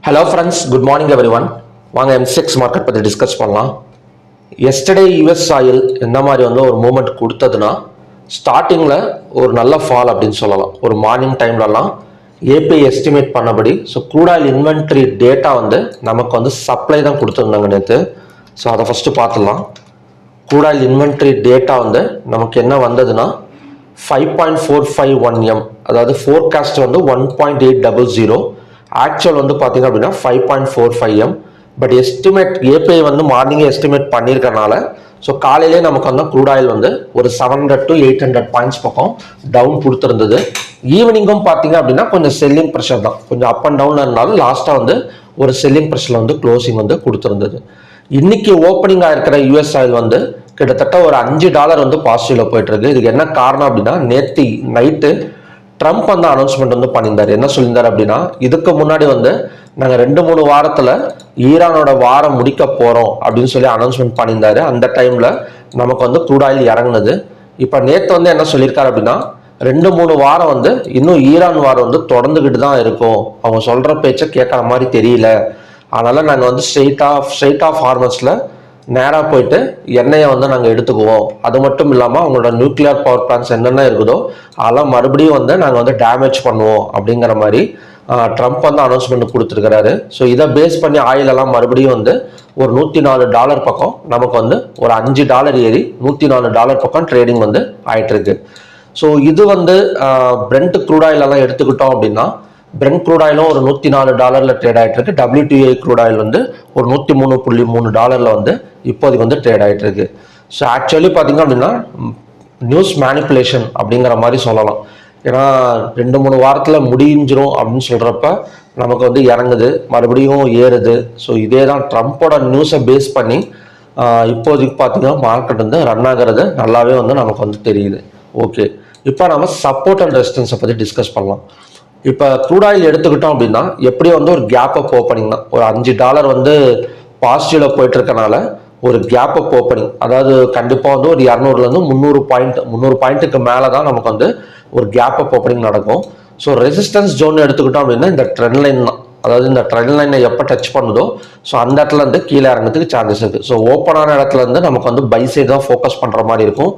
Hello friends, good morning everyone. வாங்க M6 market பற்றி discuss பண்ணலாம். எஸ்டர்டே யூஎஸ் ஆயில் எந்த மாதிரி வந்து ஒரு மூமெண்ட் கொடுத்ததுன்னா ஸ்டார்டிங்கில் ஒரு நல்ல ஃபால் அப்படின்னு சொல்லலாம். ஒரு மார்னிங் டைம்லலாம் ஏபிஐ எஸ்டிமேட் பண்ணபடி க்ரூட் ஆயில் இன்வென்ட்ரி டேட்டா வந்து நமக்கு வந்து சப்ளை தான் கொடுத்துருந்தாங்க நேற்று. அதை ஃபஸ்ட்டு பார்த்துடலாம். க்ரூட் ஆயில் இன்வென்ட்ரி டேட்டா வந்து நமக்கு என்ன வந்ததுன்னா 5.451 M, அதாவது ஃபோர்காஸ்ட் வந்து 1.800, ஆக்சுவல் வந்து பார்த்தீங்க அப்படின்னா 5.45 M. பட் எஸ்டிமேட் ஏபிஐ வந்து மார்னிங்கே எஸ்டிமேட் பண்ணியிருக்கனால காலையிலே நமக்கு வந்து க்ரூட் ஆயில் வந்து ஒரு 700 to 800 பாயிண்ட்ஸ் பக்கம் டவுன் கொடுத்துருந்தது. ஈவினிங்கும் பார்த்தீங்க அப்படின்னா கொஞ்சம் செல்லிங் ப்ரெஷர் தான், கொஞ்சம் அப் அண்ட் டவுன் இருந்தாலும் லாஸ்ட்டாக வந்து ஒரு செல்லிங் ப்ரெஷரில் வந்து க்ளோசிங் வந்து கொடுத்துருந்தது. இன்னைக்கு ஓப்பனிங் ஆகிருக்கிற யூஎஸ் ஆயில் வந்து கிட்டத்தட்ட ஒரு $5 வந்து பாசிட்டிவ்ல போயிட்டு இருக்கு. இதுக்கு என்ன காரணம் அப்படின்னா, நேற்று நைட்டு ட்ரம்ப் வந்து அனௌன்ஸ்மெண்ட் வந்து பண்ணியிருந்தார். என்ன சொல்லியிருந்தார் அப்படின்னா, இதுக்கு முன்னாடி வந்து நாங்கள் 2-3 வாரத்தில் ஈரானோட வாரம் முடிக்க போகிறோம் அப்படின்னு சொல்லி அனௌன்ஸ்மெண்ட் பண்ணியிருந்தாரு. அந்த டைமில் நமக்கு வந்து க்ரூட் ஆயில் இறங்குனது. இப்போ நேற்று வந்து என்ன சொல்லியிருக்காரு அப்படின்னா, 2-3 வாரம் வந்து இன்னும் ஈரான் வாரம் வந்து தொடர்ந்துக்கிட்டு தான் இருக்கும், அவங்க சொல்கிற பேச்சை கேட்குற மாதிரி தெரியல, அதனால் நாங்கள் வந்து ஸ்ட்ரெயிட் ஆஃப் ஃபார்மர்ஸில் நேராக போயிட்டு எண்ணெயை வந்து நாங்கள் எடுத்துக்குவோம். அது மட்டும் இல்லாமல் அவங்களோட நியூக்ளியர் பவர் பிளான்ஸ் என்னென்ன இருக்குதோ அதெல்லாம் மறுபடியும் வந்து நாங்கள் வந்து டேமேஜ் பண்ணுவோம் அப்படிங்கிற மாதிரி ட்ரம்ப் வந்து அனௌன்ஸ்மெண்ட் கொடுத்துருக்கிறாரு. இதை பேஸ் பண்ணி ஆயிலெல்லாம் மறுபடியும் வந்து ஒரு $104 பக்கம் நமக்கு வந்து ஒரு $5 ஏறி $104 பக்கம் ட்ரேடிங் வந்து ஆயிட்டு இருக்கு. இது வந்து பிரெண்ட் க்ரூட் ஆயிலெல்லாம் எடுத்துக்கிட்டோம் அப்படின்னா, பிரெண்ட் க்ரூட் ஆயிலும் ஒரு $104 ட்ரேட் ஆகிட்டு இருக்கு. WTI க்ரூட் ஆயில் வந்து ஒரு $103.3 வந்து இப்போதைக்கு வந்து ட்ரேட் ஆகிட்டு இருக்கு. ஆக்சுவலி பார்த்தீங்க அப்படின்னா நியூஸ் மேனிப்புலேஷன் அப்படிங்கிற மாதிரி சொல்லலாம். ஏன்னா 2-3 வாரத்தில் முடிஞ்சிரும் அப்படின்னு சொல்கிறப்ப நமக்கு வந்து இறங்குது, மறுபடியும் ஏறுது. இதே தான் ட்ரம்ப்போட நியூஸை பேஸ் பண்ணி இப்போதைக்கு பார்த்தீங்கன்னா மார்க்கெட் வந்து ரன் ஆகிறது நல்லாவே வந்து நமக்கு வந்து தெரியுது. ஓகே, இப்போ நம்ம சப்போர்ட் அண்ட் ரெசிஸ்டன்ஸை பற்றி டிஸ்கஸ் பண்ணலாம். இப்போ க்ரூட் ஆயில் எடுத்துக்கிட்டோம் அப்படின்னா எப்படி வந்து ஒரு கேப் அப் ஓப்பனிங் தான். ஒரு $5 வந்து பாசிட்டிவ்ல போயிட்டு இருக்கனால ஒரு கேப் அப் ஓப்பனிங், அதாவது கண்டிப்பாக வந்து ஒரு 200லேருந்து 300 பாயிண்ட்டுக்கு மேலே தான் நமக்கு வந்து ஒரு கேப் அப் ஓப்பனிங் நடக்கும். ரெசிஸ்டன்ஸ் ஜோன் எடுத்துக்கிட்டோம் அப்படின்னா இந்த ட்ரெண்ட் லைன் தான், அதாவது இந்த ட்ரெண்ட் லைனை எப்போ டச் பண்ணுதோ அந்த இடத்துல இருந்து கீழே இறங்கிறதுக்கு சான்சஸ் இருக்குது. ஓப்பனான இடத்துல இருந்து நமக்கு வந்து பை சைடு தான் ஃபோக்கஸ் பண்ணுற மாதிரி இருக்கும்.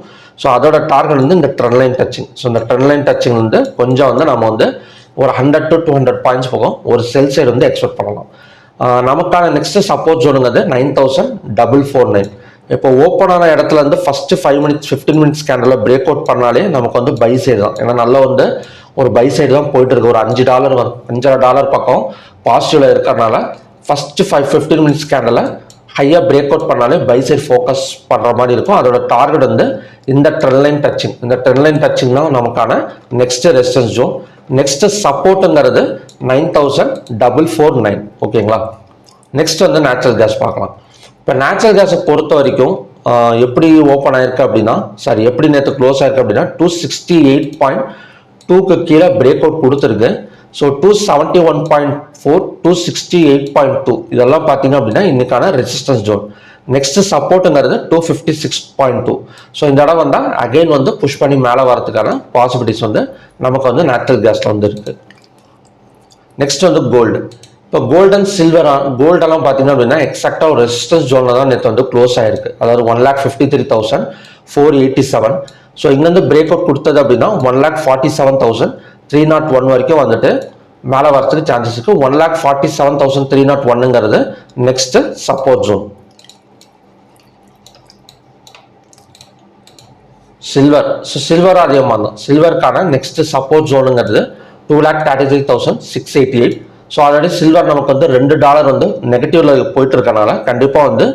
அதோட டார்கெட் வந்து இந்த ட்ரெண்ட் லைன் டச்சிங். இந்த ட்ரெண்ட் லைன் டச்சிங் வந்து கொஞ்சம் வந்து நம்ம வந்து ஒரு 100 to 200 பாயிண்ட்ஸ் போகும் ஒரு செல் சைடு வந்து எக்ஸ்பெக்ட் பண்ணலாம். நமக்கான நெக்ஸ்ட் சப்போர்ட் ஜோனுங்கிறது 9449. இப்போ ஓப்பனான இடத்துல இருந்து ஃபர்ஸ்ட் 15 மினிட்ஸ் கேண்டலில் பிரேக் அவுட் பண்ணாலே நமக்கு வந்து பை சைடு தான். ஏன்னா நல்லா வந்து ஒரு பை சைடு தான் போயிட்டு இருக்கு. ஒரு $5 பக்கம் பாசிட்டிவ்ல இருக்கிறதுனால ஃபர்ஸ்ட் 15 மினிட்ஸ் கேண்டலை ஹையாக பிரேக் அவுட் பண்ணாலே பை சைடு ஃபோக்கஸ் பண்ணுற மாதிரி இருக்கும். அதோட டார்கெட் வந்து இந்த ட்ரெண்ட் லைன் டச்சிங். இந்த ட்ரெண்ட் லைன் டச்சிங் தான் நமக்கான நெக்ஸ்ட் ரெசிஸ்டன்ஸ் ஜோன். நெக்ஸ்ட் சப்போர்ட்டுங்கிறது 9449. ஓகேங்களா. நெக்ஸ்ட் வந்து நேச்சுரல் கேஸ் பார்க்கலாம். இப்போ நேச்சுரல் கேஸை பொறுத்த வரைக்கும் எப்படி ஓப்பன் ஆயிருக்கு அப்படின்னா, எப்படி நேற்று க்ளோஸ் ஆயிருக்கு அப்படின்னா 268.2க்கு கீழே பிரேக் அவுட் கொடுத்துருக்கு. 271.4, 268.2 இதெல்லாம் பார்த்தீங்க அப்படின்னா இன்னைக்கான ரெசிஸ்டன்ஸ் ஜோன். நெக்ஸ்ட் சப்போர்ட்டுங்கிறது 256.2. இந்த இடம் வந்தால் அகைன் வந்து புஷ் பண்ணி மேலே வரதுக்கான பாசிபிலிட்டிஸ் வந்து நமக்கு வந்து நேச்சுரல் கேஸில் வந்து இருக்கு. நெக்ஸ்ட் வந்து கோல்டு. இப்போ கோல்டு அண்ட் சில்வர், கோல்டெல்லாம் பார்த்தீங்க அப்படின்னா எக்ஸாக்டாக ஒரு ரெசிஸ்டன்ஸ் ஜோனில் தான் நேற்று வந்து க்ளோஸ் ஆயிருக்கு. அதாவது 1,53,487. இங்கேருந்து பிரேக் அவுட் கொடுத்தது அப்படின்னா 1,47,301 வரைக்கும் வந்துட்டு மேலே வரதுக்கு சான்சஸ் இருக்கு. 1,47,301ங்கிறது நெக்ஸ்ட் சப்போர்ட் ஜோன். சில்வர் அதிகமாக தான். சில்வருக்கான நெக்ஸ்ட் சப்போர்ட் ஜோனுங்கிறது 2,33,688. ஆல்ரெடி சில்வர் நமக்கு வந்து $2 வந்து நெகட்டிவ்ல போயிட்டு இருக்கனால கண்டிப்பாக வந்து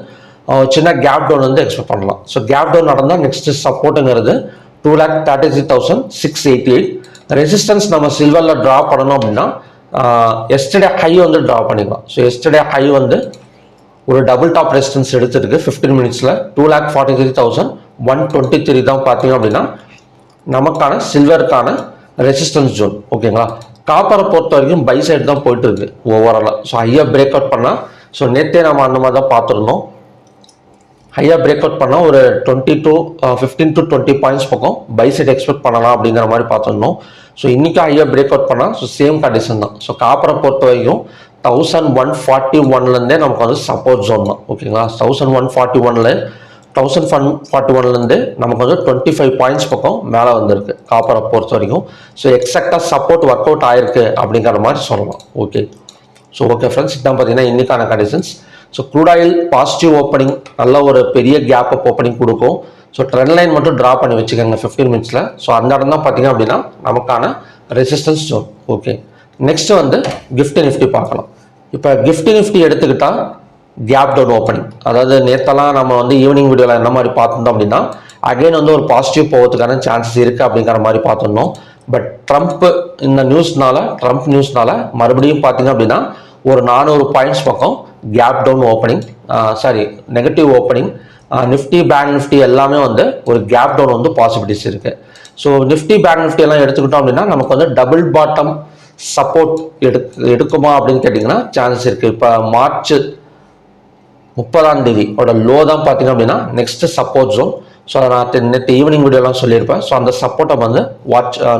சின்ன கேப் டவுன் வந்து எக்ஸ்பெக்ட் பண்ணலாம். கேப் டவுன் நடந்தால் நெக்ஸ்ட் சப்போர்ட்டுங்கிறது 2,33,688. ரெசிஸ்டன்ஸ் நம்ம சில்வரில் ட்ரா பண்ணணும் அப்படின்னா எஸ்டர்டே ஹை வந்து ட்ரா பண்ணிக்கலாம். எஸ்டர்டே ஹை வந்து ஒரு டபுள் டாப் ரெசிஸ்டன்ஸ் எடுத்துருக்கு 15 மினிட்ஸில் 2,43,123 தான் பார்த்தீங்க அப்படின்னா நமக்கான சில்வருக்கான ரெசிஸ்டன்ஸ் ஜோன். ஓகேங்களா. காப்பரை பொறுத்த வரைக்கும் பை சைடு தான் போயிட்டு இருக்கு ஓவராலாக. ஹையாக பிரேக் அவுட் பண்ணால் நேற்றே நம்ம அந்த மாதிரி தான் பார்த்துருந்தோம். ஹையாக பிரேக் அவுட் பண்ணால் ஒரு 15 to 20 பாயிண்ட்ஸ் பக்கம் பை சைடு எக்ஸ்பெக்ட் பண்ணலாம் அப்படிங்கிற மாதிரி பார்த்துருந்தோம். இன்னைக்கு ஹையாக பிரேக் அவுட் பண்ணால் சேம் கண்டிஷன் தான். காப்பரை பொறுத்த வரைக்கும் 1141லேருந்தே நமக்கு வந்து சப்போர்ட் ஜோன் தான் ஓகேங்களா. 1141லேருந்து நமக்கு வந்து 25 பாயிண்ட்ஸ் பக்கம் மேலே வந்திருக்கு காப்பரை பொறுத்த வரைக்கும். ஸோ எக்ஸாக்டாக சப்போர்ட் ஒர்க் அவுட் ஆயிருக்கு அப்படிங்கிற மாதிரி சொல்லலாம். ஓகே, ஸோ ஓகே ஃப்ரெண்ட்ஸ், இதான் பார்த்தீங்கன்னா இன்னைக்கான conditions. So crude oil positive opening, நல்ல ஒரு பெரிய கேப் அப் ஓப்பனிங் கொடுக்கும். ஸோ ட்ரெண்ட் லைன் மட்டும் ட்ரா பண்ணி வச்சுக்கோங்க 15 மினிட்ஸில். ஸோ அந்த இடம் தான் பார்த்தீங்க அப்படின்னா நமக்கான ரெசிஸ்டன்ஸ் ஜோன். ஓகே, நெக்ஸ்ட் வந்து கிஃப்ட் நிஃப்டி பார்க்கலாம். இப்போ கிஃப்ட் நிஃப்டி எடுத்துக்கிட்டால் கேப் டவுன் ஓப்பனிங், அதாவது நேற்றெல்லாம் நம்ம வந்து ஈவினிங் வீடியோவில் என்ன மாதிரி பார்த்துருந்தோம் அப்படின்னா அகைன் வந்து ஒரு பாசிட்டிவ் போகிறதுக்கான சான்சஸ் இருக்குது அப்படிங்கிற மாதிரி பார்த்துருந்தோம். பட் ட்ரம்ப் நியூஸ்னால மறுபடியும் பார்த்தீங்க அப்படின்னா ஒரு 400 பாயிண்ட்ஸ் பக்கம் gap down opening, negative opening. Nifty bank Nifty எல்லாமே வந்து ஒரு கேப் டவுன் வந்து பாசிபிலிட்டிஸ் இருக்குது. ஸோ நிஃப்டி பேங்க் நிஃப்டி எல்லாம் எடுத்துக்கிட்டோம் அப்படின்னா நமக்கு வந்து டபுள் பாட்டம் சப்போர்ட் எடுக்குமா அப்படின்னு கேட்டிங்கன்னா சான்சஸ் இருக்குது. இப்போ மார்ச் 30 லோ தான் பார்த்தீங்க அப்படின்னா நெக்ஸ்ட் சப்போர்ட் ஜோன். ஸோ அதை நான் நேற்று ஈவினிங் வீடியோலாம் சொல்லியிருப்பேன். ஸோ அந்த சப்போர்ட்டை வந்து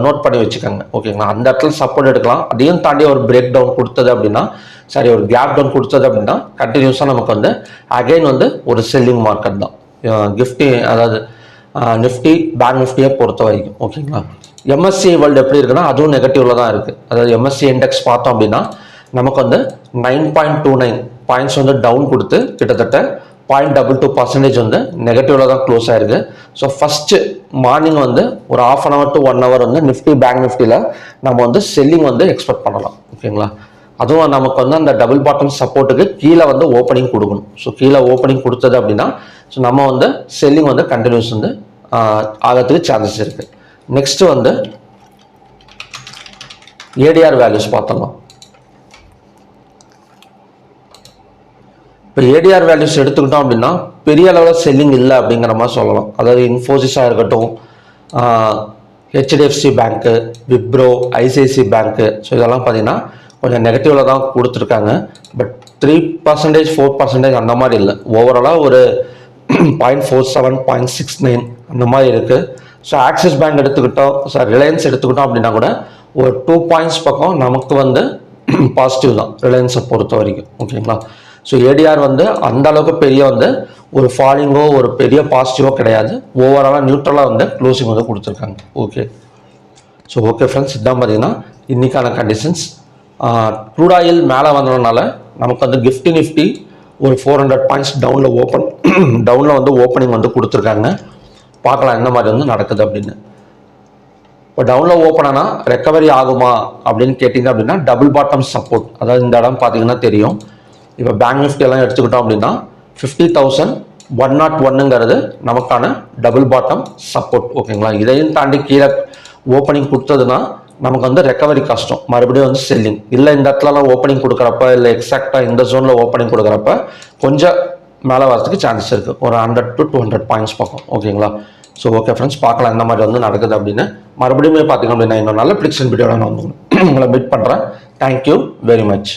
நோட் பண்ணி வச்சுக்கோங்க ஓகேங்களா. அந்த இடத்துல சப்போர்ட் எடுக்கலாம். அதையும் தாண்டி ஒரு பிரேக் டவுன் கொடுத்தது அப்படின்னா ஒரு கேப் டவுன் கொடுத்தது அப்படின்னா கண்டினியூஸாக நமக்கு வந்து அகைன் வந்து ஒரு செல்லிங் மார்க்கெட் தான் அதாவது நிஃப்டி பேங்க் நிஃப்டியை பொறுத்த வரைக்கும் ஓகேங்களா. எம்எஸ்சி வேர்ல்டு எப்படி இருக்குன்னா அதுவும் நெகட்டிவ்ல தான் இருக்குது. அதாவது எம்எஸ்சி இண்டெக்ஸ் பார்த்தோம் அப்படின்னா நமக்கு வந்து 9.29 பாயிண்ட்ஸ் வந்து டவுன் கொடுத்து கிட்டத்தட்ட 0.22% வந்து நெகட்டிவ்ல தான் க்ளோஸ் ஆயிருக்கு. ஸோ ஃபர்ஸ்ட் மார்னிங் வந்து ஒரு 1/2 hour to 1 hour வந்து நிஃப்டி பேங்க் நிஃப்டியில் நம்ம வந்து செல்லிங் வந்து எக்ஸ்பெக்ட் பண்ணலாம் ஓகேங்களா. அதுவும் நமக்கு வந்து அந்த டபுள் பாட்டம் சப்போர்ட்டுக்கு கீழே வந்து ஓப்பனிங் கொடுக்கணும். ஸோ கீழே ஓப்பனிங் கொடுத்தது அப்படின்னா ஸோ நம்ம வந்து செல்லிங் வந்து கண்டினியூஸ் வந்து ஆகிறதுக்கு சான்சஸ் இருக்குது. நெக்ஸ்ட் வந்து ஏடிஆர் வேல்யூஸ் பார்த்தலாம். இப்போ ஏடிஆர் வேல்யூஸ் எடுத்துக்கிட்டோம் அப்படின்னா பெரிய அளவில் செல்லிங் இல்லை அப்படிங்கிற மாதிரி சொல்லலாம். அதாவது இன்ஃபோசிஸாக இருக்கட்டும், ஹெச்டிஎஃப்சி பேங்க்கு, விப்ரோ, ஐசிஐசி பேங்க்கு, ஸோ இதெல்லாம் பார்த்தீங்கன்னா கொஞ்சம் நெகட்டிவில் தான் கொடுத்துருக்காங்க. பட் 3%, 4% அந்த மாதிரி இல்லை. ஓவராலாக ஒரு 0.47, 0.69 அந்த மாதிரி இருக்குது. ஸோ ஆக்சிஸ் பேங்க் எடுத்துக்கிட்டோம், ரிலையன்ஸ் எடுத்துக்கிட்டோம் அப்படின்னா கூட ஒரு 2 பாயிண்ட்ஸ் பக்கம் நமக்கு வந்து பாசிட்டிவ் தான் ரிலையன்ஸை பொறுத்த வரைக்கும் ஓகேங்களா. ஸோ ஏடிஆர் வந்து அந்த அளவுக்கு பெரிய வந்து ஒரு ஃபாலிங்கோ ஒரு பெரிய பாசிட்டிவோ கிடையாது. ஓவராலாக நியூட்ரலாக வந்து க்ளோசிங் வந்து கொடுத்துருக்காங்க. ஓகே, ஸோ ஓகே ஃப்ரெண்ட்ஸ், இதுதான் பார்த்தீங்கன்னா இன்னைக்கான கண்டிஷன்ஸ். க்ரூட் ஆயில் மேலே வந்ததுனால நமக்கு வந்து கிஃப்ட் நிஃப்டி ஒரு 400 பாயிண்ட்ஸ் டவுனில் வந்து ஓப்பனிங் வந்து கொடுத்துருக்காங்க. பார்க்கலாம் என்ன மாதிரி வந்து நடக்குது அப்படின்னு. இப்போ டவுனில் ஓப்பன் ஆனால் ரெக்கவரி ஆகுமா அப்படின்னு கேட்டிங்க அப்படின்னா டபுள் பாட்டம் சப்போர்ட், அதாவது இந்த இடம் பார்த்தீங்கன்னா தெரியும். இப்போ பேங்க் நிஃப்டி எல்லாம் எடுத்துக்கிட்டோம் அப்படின்னா 50,101ங்கிறது நமக்கான டபுள் பாட்டம் சப்போர்ட் ஓகேங்களா. இதையும் தாண்டி கீழே ஓப்பனிங் கொடுத்ததுன்னா நமக்கு வந்து ரெக்கவரி கஷ்டம், மறுபடியும் வந்து செல்லிங் இல்லை. இந்த இடத்துலலாம் ஓப்பனிங் கொடுக்குறப்ப இல்லை எக்ஸாக்டாக இந்த ஜோனில் ஓப்பனிங் கொடுக்குறப்ப கொஞ்சம் மேலே வரதுக்கு சான்சஸ் இருக்குது, ஒரு 100 to 200 பாயிண்ட்ஸ் பக்கம் ஓகேங்களா. ஸோ ஓகே ஃப்ரெண்ட்ஸ், பார்க்கலாம் இந்த மாதிரி வந்து நடக்குது அப்படின்னு. மறுபடியும் பார்த்தீங்க அப்படின்னா இன்னும் நல்ல ப்ரிடிக்ஷன் வீடியோவில் நான் வந்து உங்களை மீட் பண்ணுறேன். Thank you very much.